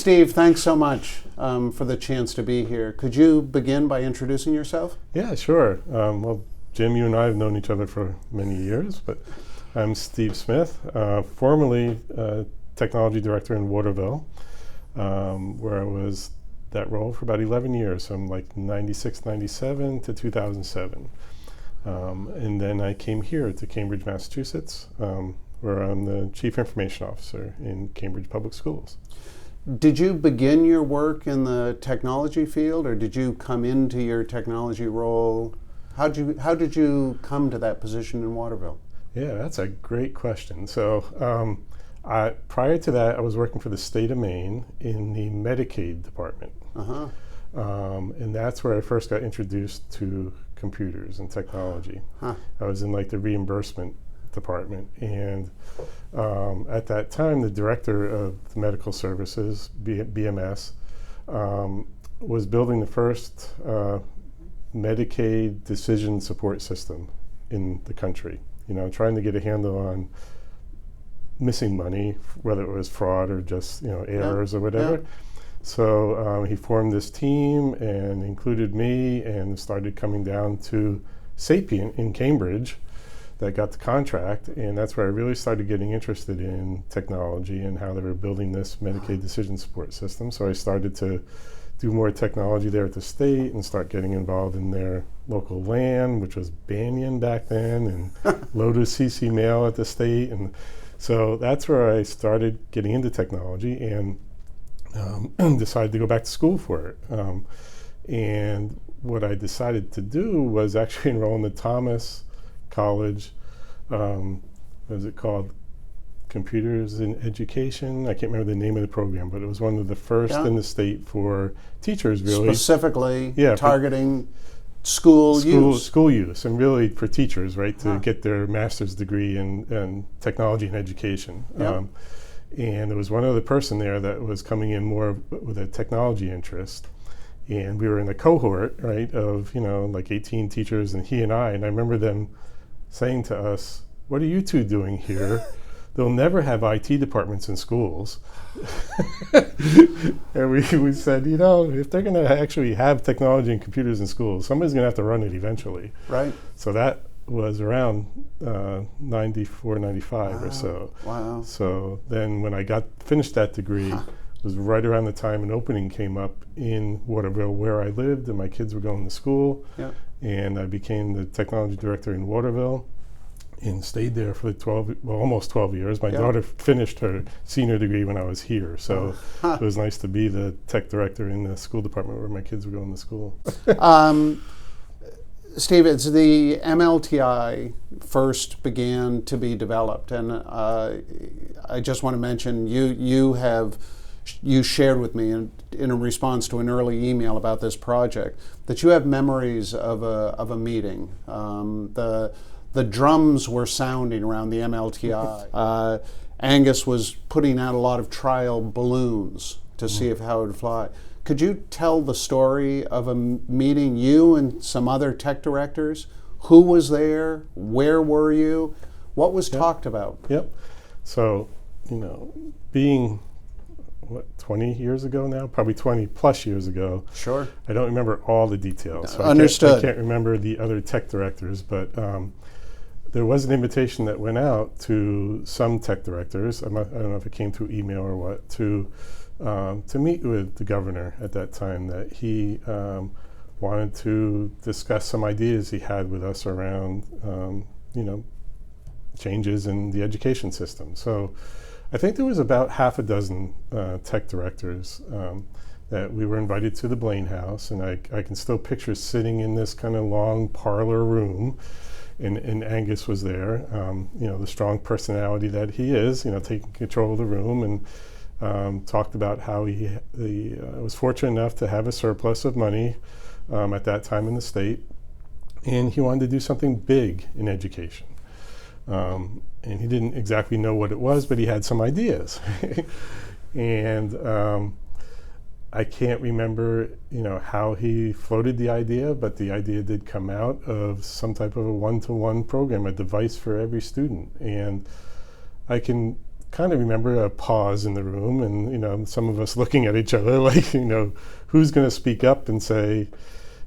Steve, thanks so much for the chance to be here. Could you begin by introducing yourself? Yeah, sure. Well, Jim, you and I have known each other for many years, but I'm Steve Smith, formerly technology director in Waterville, where I was that role for about 11 years, from like 96, 97 to 2007. And then I came here to Cambridge, Massachusetts, where I'm the Chief Information Officer in Cambridge Public Schools. Did you begin your work in the technology field, or did you come into your technology role? How did you come to that position in Waterville? Yeah, that's a great question. So prior to that, I was working for the state of Maine in the Medicaid department. Uh-huh. And that's where I first got introduced to computers and technology. Huh. I was in like the reimbursement department, and at that time the director of the medical services, BMS, was building the first Medicaid decision support system in the country, trying to get a handle on missing money, whether it was fraud or just errors or whatever. Yeah. So he formed this team and included me, and started coming down to Sapient in Cambridge that got the contract, and that's where I really started getting interested in technology and how they were building this Medicaid decision support system. So I started to do more technology there at the state and start getting involved in their local LAN, which was Banyan back then, and Lotus CC Mail at the state. And so that's where I started getting into technology, and decided to go back to school for it. And what I decided to do was actually enroll in the Thomas College, what is it called? Computers in Education. I can't remember the name of the program, but it was one of the first in the state for teachers, really. Specifically targeting school use. School use, and really for teachers, right, to get their master's degree in technology and education. Yep. And there was one other person there that was coming in more with a technology interest. And we were in a cohort, right, of, like 18 teachers, and he and I remember them saying to us, "What are you two doing here? They'll never have IT departments in schools." And we said, if they're going to actually have technology and computers in schools, somebody's going to have to run it eventually. Right. So that was around 94, 95 or so. Wow. So then when I finished that degree, it was right around the time an opening came up in Waterville where I lived, and my kids were going to school. Yep. And I became the technology director in Waterville and stayed there for almost 12 years. My daughter finished her senior degree when I was here, so it was nice to be the tech director in the school department where my kids were going to school. Steve, it's the MLTI first began to be developed, and I just want to mention you shared with me in a response to an early email about this project that you have memories of a meeting. The drums were sounding around the MLTI. Angus was putting out a lot of trial balloons to see how it would fly. Could you tell the story of a meeting, you and some other tech directors? Who was there? Where were you? What was talked about? Yep. So, being 20 years ago now, probably 20 plus years ago. Sure. I don't remember all the details. So Understood. I can't remember the other tech directors, but there was an invitation that went out to some tech directors. I don't know if it came through email or what, to meet with the governor at that time, that he wanted to discuss some ideas he had with us around, changes in the education system. So I think there was about half a dozen tech directors that we were invited to the Blaine House, and I can still picture sitting in this kind of long parlor room, and Angus was there, the strong personality that he is, taking control of the room, and talked about how he was fortunate enough to have a surplus of money at that time in the state, and he wanted to do something big in education. And he didn't exactly know what it was, but he had some ideas. And I can't remember, how he floated the idea, but the idea did come out of some type of a one-to-one program, a device for every student. And I can kind of remember a pause in the room, and some of us looking at each other like, who's going to speak up and say,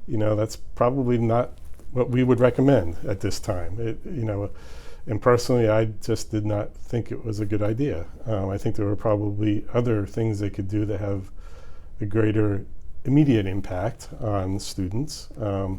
that's probably not what we would recommend at this time. And personally, I just did not think it was a good idea. I think there were probably other things they could do that have a greater immediate impact on students. I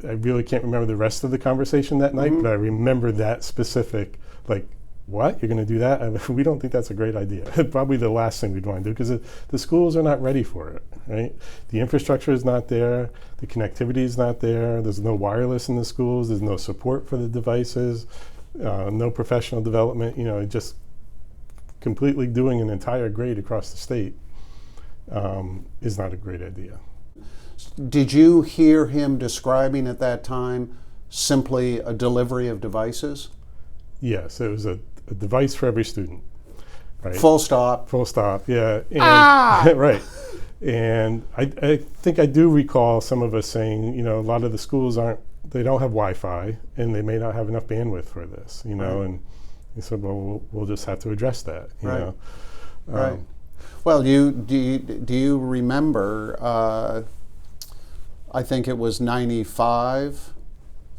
really can't remember the rest of the conversation that night, but I remember that specific, like, what? You're going to do that? We don't think that's a great idea. Probably the last thing we'd want to do, because the schools are not ready for it, right? The infrastructure is not there. The connectivity is not there. There's no wireless in the schools. There's no support for the devices, no professional development. Just completely doing an entire grade across the state is not a great idea. Did you hear him describing at that time simply a delivery of devices? Yes, it was a device for every student. Right? Full stop. Full stop, yeah. And, right. And I think I do recall some of us saying, a lot of the schools they don't have Wi-Fi, and they may not have enough bandwidth for this, Right. And he said, well, we'll just have to address that, Right. Right. Well, do you remember, I think it was 95,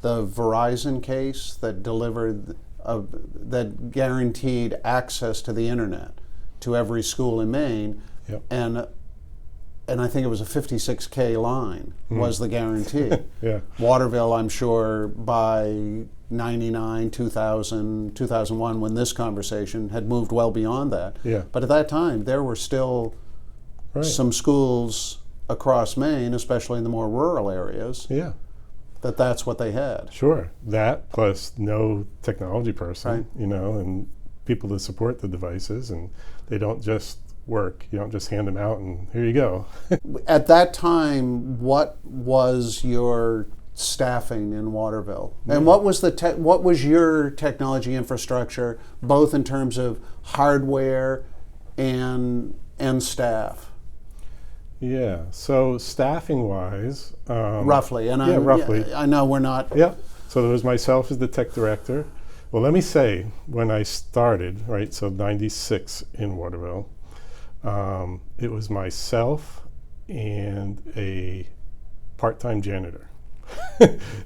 the Verizon case that delivered, that guaranteed access to the internet to every school in Maine, Yep. and I think it was a 56K line was the guarantee. Yeah. Waterville, I'm sure, by 99, 2000, 2001, when this conversation had moved well beyond that. Yeah. But at that time, there were still Right. some schools across Maine, especially in the more rural areas, Yeah. that's what they had. Sure. That plus no technology person, Right. And people to support the devices, and they don't just work. You don't just hand them out and here you go. At that time, what was your staffing in Waterville, and what was your technology infrastructure, both in terms of hardware and staff? Yeah. So staffing wise, Roughly, and roughly. I know we're not. Yeah. So there was myself as the tech director. Well, let me say, when I started, right, so 96 in Waterville, it was myself and a part-time janitor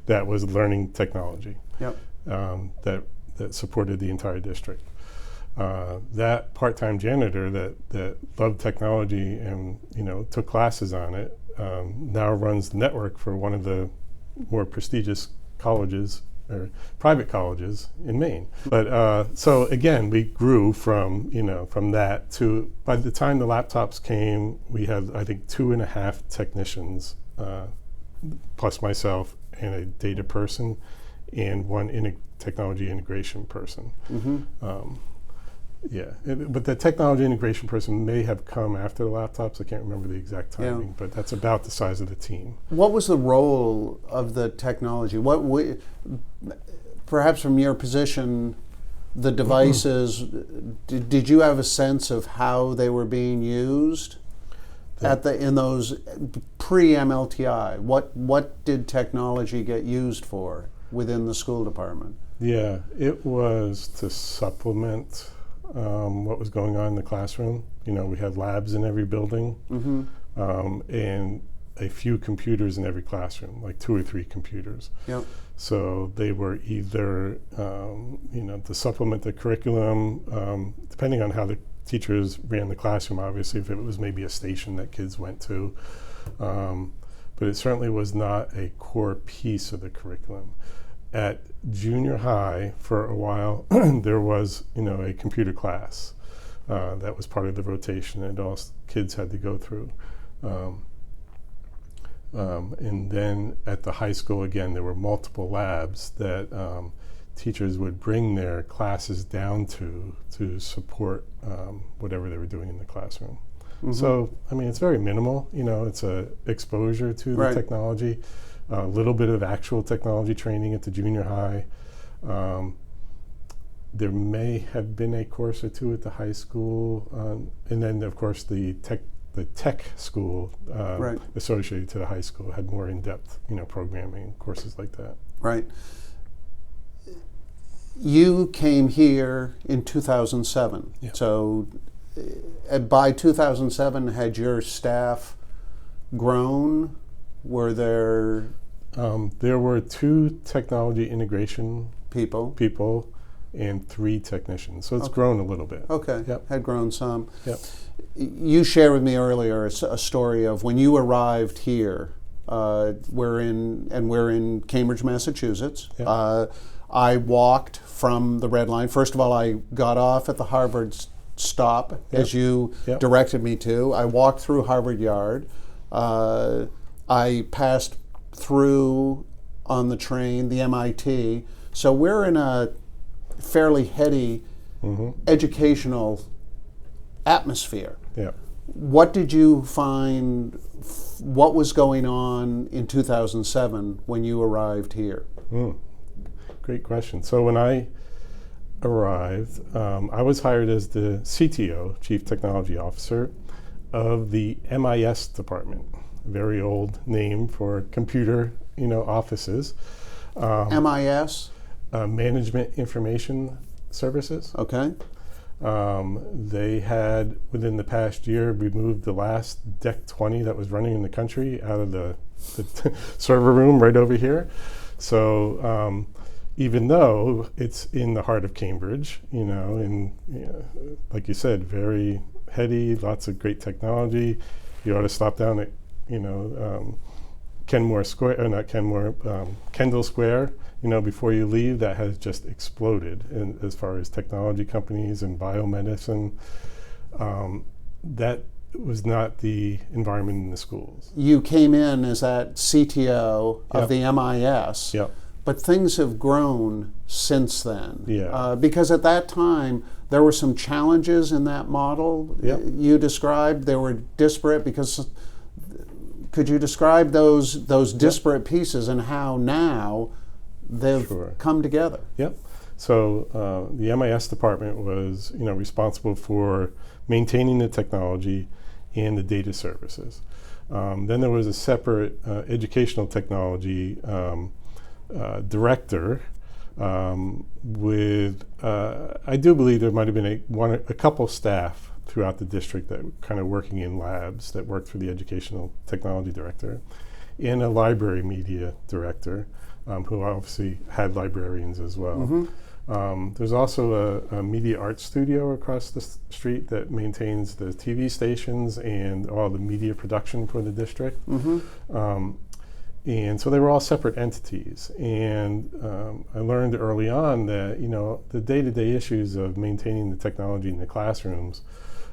that was learning technology. Yep. That supported the entire district. That part-time janitor that loved technology and took classes on it now runs the network for one of the more prestigious colleges or private colleges in Maine. But so again, we grew from that to, by the time the laptops came, we had, I think, 2.5 technicians plus myself and a data person and one technology integration person. Yeah, but the technology integration person may have come after the laptops. I can't remember the exact timing, but that's about the size of the team. What was the role of the technology? Perhaps from your position, the devices, did you have a sense of how they were being used in those pre-MLTI? What did technology get used for within the school department? Yeah, it was to supplement what was going on in the classroom. We had labs in every building, and a few computers in every classroom, like 2 or 3 computers. Yep. So they were either, to supplement the curriculum, depending on how the teachers ran the classroom, obviously, if it was maybe a station that kids went to. But it certainly was not a core piece of the curriculum. At junior high, for a while, there was, a computer class that was part of the rotation that all kids had to go through. And then at the high school, again, there were multiple labs that teachers would bring their classes down to support whatever they were doing in the classroom. So, it's very minimal. It's a exposure to the technology. A little bit of actual technology training at the junior high. There may have been a course or two at the high school, and then of course the tech school associated to the high school had more in-depth, programming courses like that. Right. you came here in 2007. Yeah. So by 2007, had your staff grown? Were there There were 2 technology integration people? people and 3 technicians. So it's Okay. grown a little bit. Okay, Yep. had grown some. Yep. You shared with me earlier a story of when you arrived here. We're in Cambridge, Massachusetts. Yep. I walked from the Red Line. First of all, I got off at the Harvard stop, as you Yep. directed me to. I walked through Harvard Yard. I passed through on the train the MIT. So we're in a fairly heady educational atmosphere. Yeah. What did you find? What was going on in 2007 when you arrived here? Great question. So when I arrived, I was hired as the CTO, Chief Technology Officer, of the MIS department. Very old name for computer, offices. MIS? Management Information Services. Okay. They had, within the past year, removed the last DEC 20 that was running in the country out of the server room right over here. So even though it's in the heart of Cambridge, and like you said, very heady, lots of great technology, you ought to stop down at, Kenmore Square, or not Kenmore, Kendall Square, before you leave. That has just exploded as far as technology companies and biomedicine. That was not the environment in the schools. You came in as that CTO of Yep. the MIS, Yep. but things have grown since then. Yeah. Because at that time, there were some challenges in that model Yep. you described. They were disparate because. Could you describe those disparate pieces and how now they've Sure. come together? Yep. So the MIS department was, responsible for maintaining the technology and the data services. Then there was a separate educational technology director with, I do believe there might have been a couple staff throughout the district that were kind of working in labs that worked for the educational technology director, and a library media director, who obviously had librarians as well. There's also a media art studio across the street that maintains the TV stations and all the media production for the district. And so they were all separate entities. And I learned early on that, the day-to-day issues of maintaining the technology in the classrooms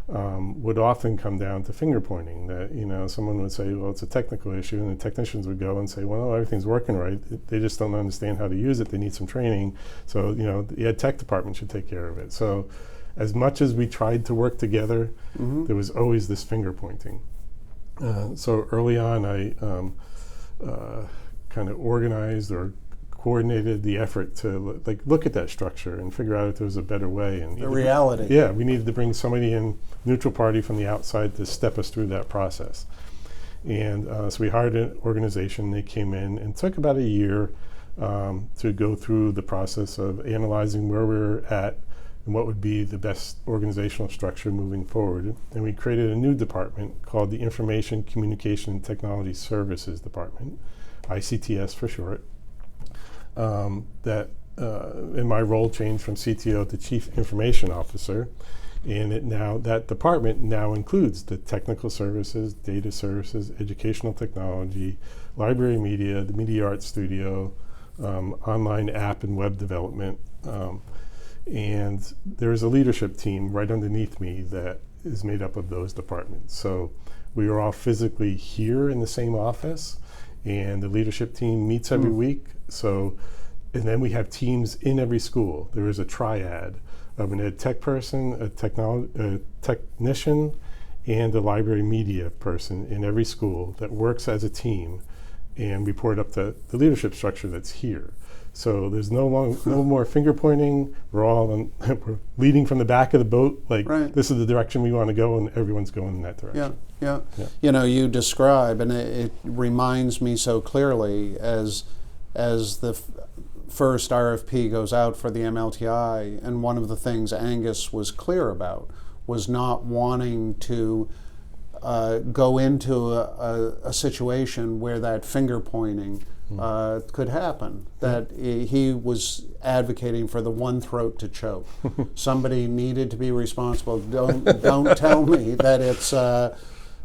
would often come down to finger pointing. That someone would say, well, it's a technical issue, and the technicians would go and say, well, no, everything's working right. They just don't understand how to use it. They need some training. So the ed tech department should take care of it. So as much as we tried to work together, there was always this finger pointing. So early on, I kind of organized or coordinated the effort to look at that structure and figure out if there was a better way. And The reality. Yeah, we needed to bring somebody in, neutral party from the outside, to step us through that process. And so we hired an organization. They came in and took about a year to go through the process of analyzing where we were at and what would be the best organizational structure moving forward. And we created a new department called the Information, Communication, and Technology Services Department, ICTS for short. That in my role changed from CTO to Chief Information Officer, and that department now includes the technical services, data services, educational technology, library media, the media art studio, online app and web development, and there is a leadership team right underneath me that is made up of those departments. So we are all physically here in the same office, and the leadership team meets every week. So, and then we have teams in every school. There is a triad of an ed tech person, a technician, and a library media person in every school that works as a team and report up to the leadership structure that's here. So there's no more finger pointing. We're all we're leading from the back of the boat. Right. This is the direction we want to go, and everyone's going in that direction. Yeah. Yeah. You describe, and it reminds me so clearly as first RFP goes out for the MLTI, and one of the things Angus was clear about was not wanting to go into a situation where that finger pointing could happen. That he was advocating for the one throat to choke. Somebody needed to be responsible. Don't tell me that it's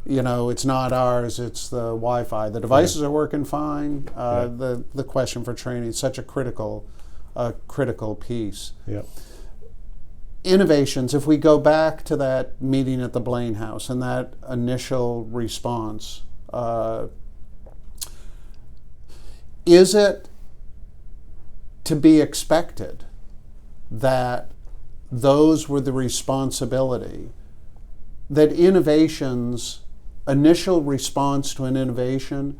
it's not ours. It's the Wi-Fi. The devices are working fine. The question for training is such a critical piece. Yeah. Innovations, if we go back to that meeting at the Blaine House and that initial response, is it to be expected that those were the responsibility, that initial response to an innovation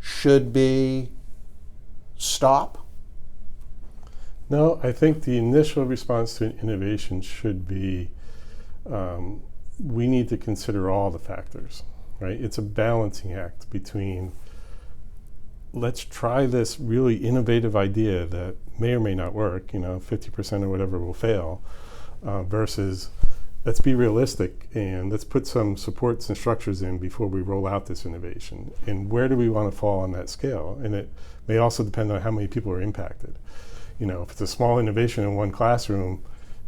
should be stop? No, I think the initial response to an innovation should be we need to consider all the factors, right? It's a balancing act between let's try this really innovative idea that may or may not work, 50% or whatever will fail, versus let's be realistic and let's put some supports and structures in before we roll out this innovation. And where do we want to fall on that scale? And it may also depend on how many people are impacted. If it's a small innovation in one classroom,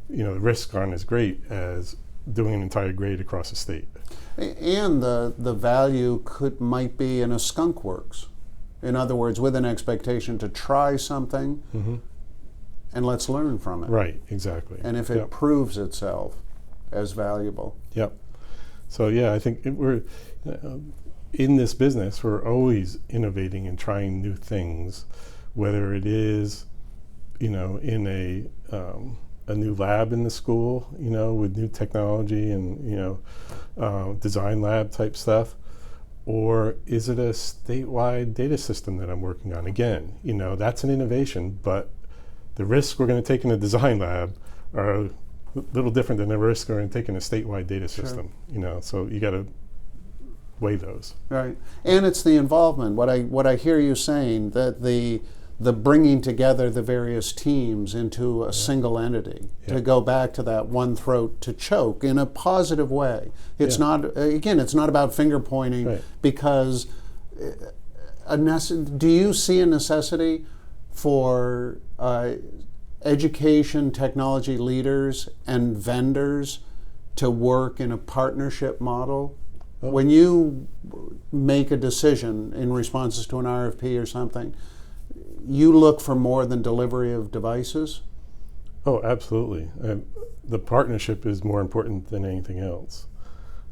the risks aren't as great as doing an entire grade across the state. And the value might be in a skunk works. In other words, with an expectation to try something and let's learn from it. Right, exactly. And if it proves itself as valuable. Yep. So I think we're in this business, we're always innovating and trying new things, whether it is in a new lab in the school, with new technology and design lab type stuff, or is it a statewide data system that I'm working on? Again, that's an innovation, but the risks we're going to take in a design lab are a little different than the risks we're going to take in a statewide data system. So you got to weigh those. Right, and it's the involvement. What I hear you saying, that the bringing together the various teams into a single entity, to go back to that one throat to choke in a positive way. It's not about finger pointing, because do you see a necessity for education technology leaders and vendors to work in a partnership model? When you make a decision in responses to an RFP or something, you look for more than delivery of devices? Oh, absolutely. The partnership is more important than anything else.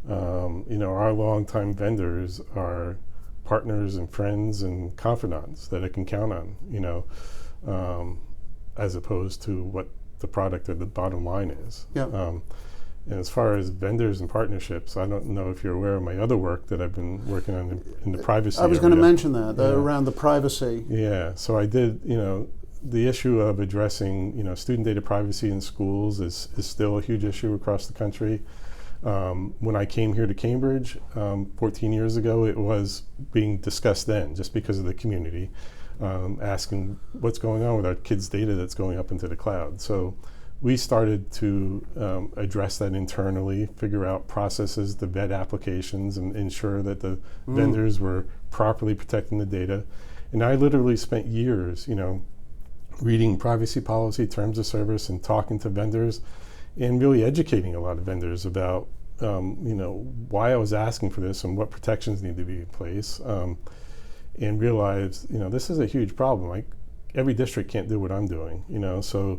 Our longtime vendors are partners and friends and confidants that I can count on, as opposed to what the product or the bottom line is. And as far as vendors and partnerships, I don't know if you're aware of my other work that I've been working on in the privacy area. I was going to mention that, around the privacy. Yeah, so I did, the issue of addressing, student data privacy in schools is still a huge issue across the country. When I came here to Cambridge 14 years ago, it was being discussed then, just because of the community, asking what's going on with our kids' data that's going up into the cloud. So we started to address that internally, figure out processes to vet applications and ensure that the vendors were properly protecting the data. And I literally spent years, reading privacy policy, terms of service, and talking to vendors, and really educating a lot of vendors about, why I was asking for this and what protections need to be in place, and realized, this is a huge problem. Like, every district can't do what I'm doing, so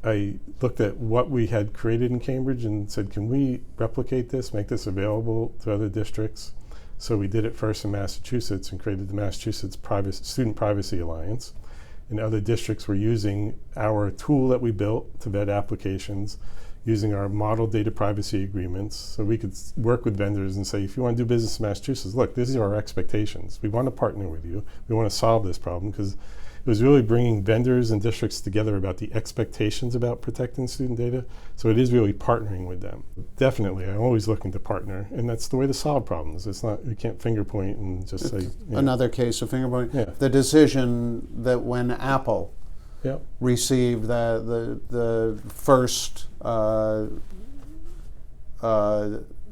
I looked at what we had created in Cambridge and said, can we replicate this, make this available to other districts? So we did it first in Massachusetts and created the Massachusetts Student Privacy Alliance. And other districts were using our tool that we built to vet applications, using our model data privacy agreements. So we could work with vendors and say, if you want to do business in Massachusetts, look, these are our expectations. We want to partner with you. We want to solve this problem, because it was really bringing vendors and districts together about the expectations about protecting student data. So it is really partnering with them. Definitely, I'm always looking to partner, and that's the way to solve problems. It's not, you can't finger point and just say. Another case of finger pointing. Yeah. The decision that when Apple Yep. received the first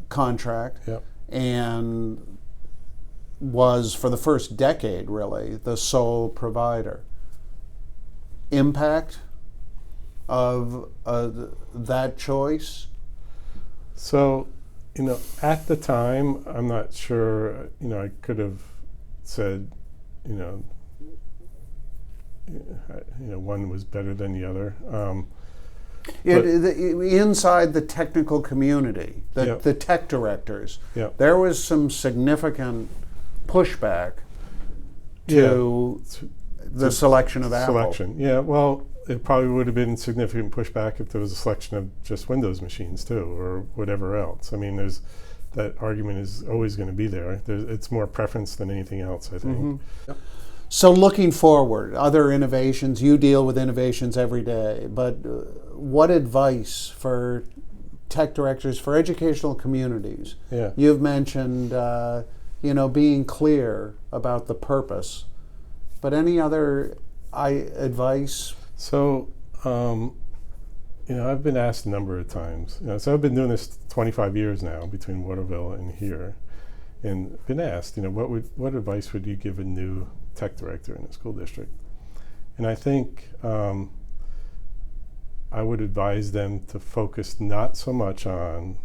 contract, Yep. and was for the first decade really the sole provider. Impact of that choice? So, at the time, I'm not sure, I could have said, one was better than the other. Inside the technical community, Yep. the tech directors, Yep. there was some significant pushback to the selection of Apple. Selection. Yeah, well, it probably would have been significant pushback if there was a selection of just Windows machines too, or whatever else. I mean, that argument is always going to be there. It's more preference than anything else, I think. Mm-hmm. Yep. So looking forward, other innovations, you deal with innovations every day, but what advice for tech directors, for educational communities? Yeah. You've mentioned, being clear about the purpose, but any other advice? So, I've been asked a number of times. So I've been doing this 25 years now between Waterville and here, and been asked, what advice would you give a new tech director in a school district? And I think I would advise them to focus not so much on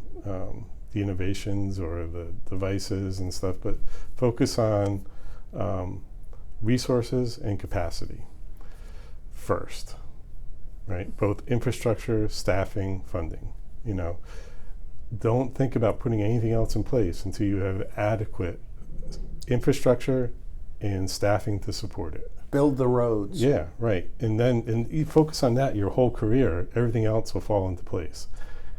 the innovations or the devices and stuff, but focus on resources and capacity first, right? Both infrastructure, staffing, funding. Don't think about putting anything else in place until you have adequate infrastructure and staffing to support it. Build the roads. Yeah, right. And you focus on that your whole career, everything else will fall into place.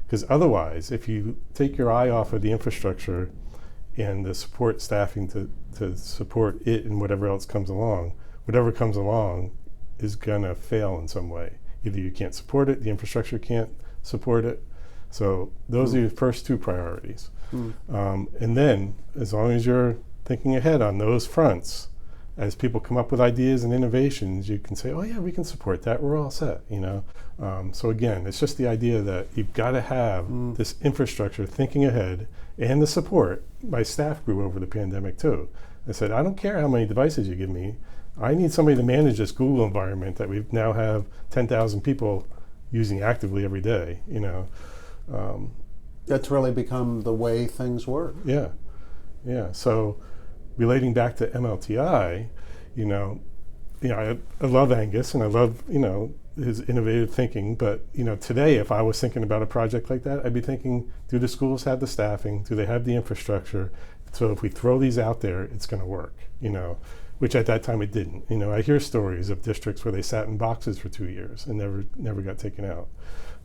Because otherwise, if you take your eye off of the infrastructure and the support staffing to support it and whatever else comes along, whatever comes along is going to fail in some way. Either you can't support it, the infrastructure can't support it. So those are your first two priorities. And then, as long as you're thinking ahead on those fronts, as people come up with ideas and innovations, you can say, oh yeah, we can support that, we're all set, So again, it's just the idea that you've got to have this infrastructure thinking ahead, and the support. My staff grew over the pandemic too. I said, I don't care how many devices you give me, I need somebody to manage this Google environment that we now have 10,000 people using actively every day, That's really become the way things work. Yeah. So relating back to MLTI, I love Angus and I love, his innovative thinking, but, today if I was thinking about a project like that, I'd be thinking, do the schools have the staffing? Do they have the infrastructure? So if we throw these out there, it's going to work, which at that time it didn't. I hear stories of districts where they sat in boxes for 2 years and never got taken out.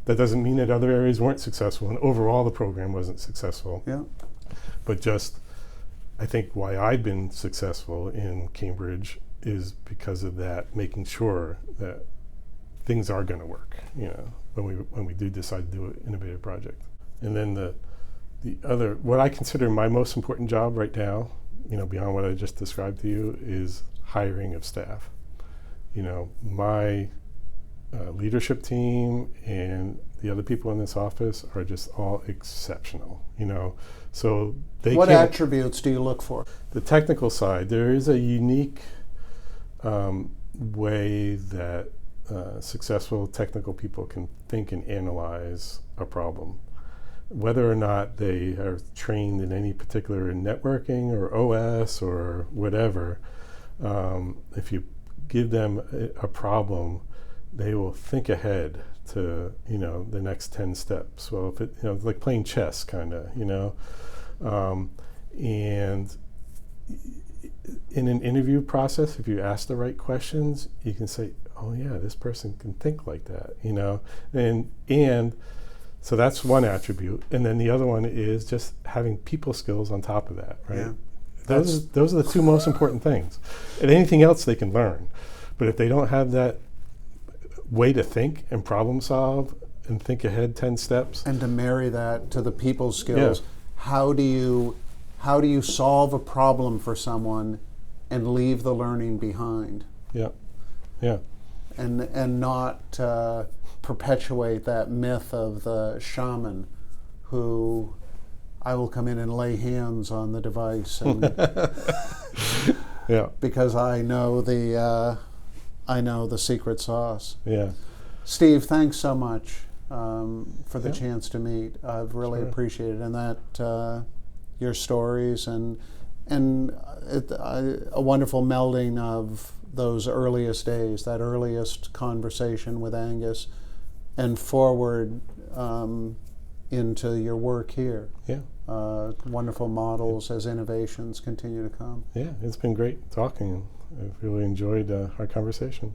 That doesn't mean that other areas weren't successful, and overall the program wasn't successful. Yeah. But just, I think why I've been successful in Cambridge is because of that, making sure that things are going to work, when we do decide to do an innovative project. And then the other, what I consider my most important job right now, beyond what I just described to you, is hiring of staff. My leadership team and the other people in this office are just all exceptional, so they What attributes do you look for? The technical side, there is a unique way that successful technical people can think and analyze a problem. Whether or not they are trained in any particular networking or OS or whatever, if you give them a problem, they will think ahead to the next 10 steps. Well, if it's like playing chess, kind of, and in an interview process, if you ask the right questions, you can say, oh yeah, this person can think like that, and so that's one attribute. And then the other one is just having people skills on top of that, right? Yeah. Those are the two most important things. And anything else they can learn. But if they don't have that way to think and problem solve and think ahead 10 steps. And to marry that to the people skills, how do you solve a problem for someone and leave the learning behind? Yeah. and not perpetuate that myth of the shaman who I will come in and lay hands on the device and Yeah. because I know the secret sauce. Yeah. Steve, thanks so much for the Yeah. chance to meet. I've really Sure. appreciated it, and that your stories and a wonderful melding of those earliest days, that earliest conversation with Angus, and forward into your work here. Yeah. Wonderful models as innovations continue to come. Yeah. It's been great talking. I've really enjoyed our conversation.